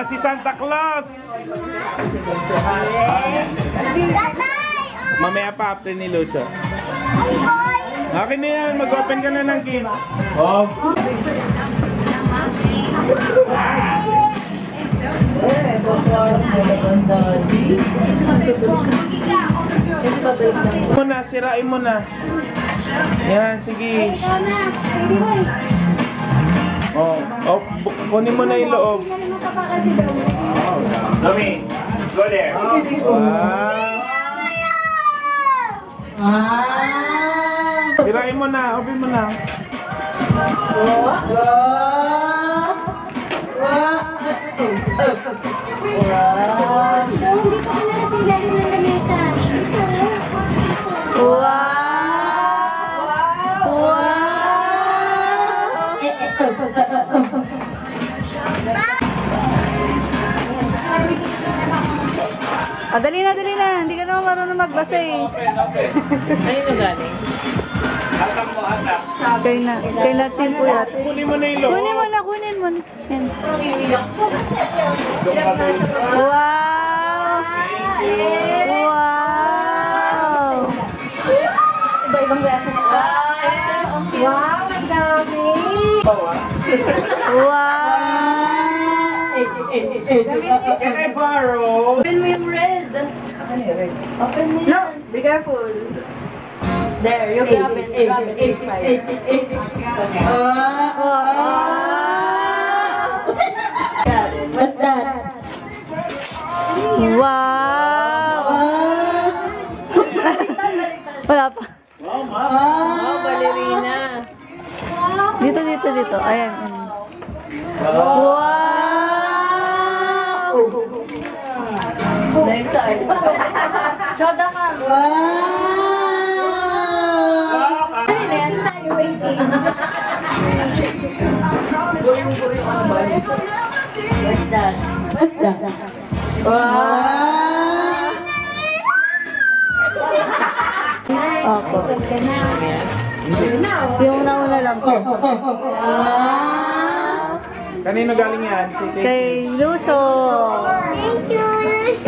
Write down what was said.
na si Santa Claus. Mamaya pa after ni Lucio. Akin na yan, mag-open ka na ng cake. Oh. Muna, sirain mo na. Yan, sige. Oh, kunin mo na yung loob. Lumi, go there. Sirain mo na, open mo na. Ah, dali na, dali na. Hindi ka naman marunong magbasa eh. Ayun na galing. Kay Latsin po yan. Kunin mo na yung loob. Kunin mo na, kunin mo na. Yan. Wow! Wow! Iba-ibang grasa na. Wow, ang dami! Wow! Can I borrow? Open mo yung red. Open mo No, be careful. There, you can open it inside. What's that? Wow! Wala pa. Oh, ballerina. Dito, dito, dito. Ayan. Wow! Next side. Show the cam. Tayo waiting. What's that? What's that? Wow! Opo. Yung una-una lang po. Kanino galing yan? Kay Lucio. Thank you.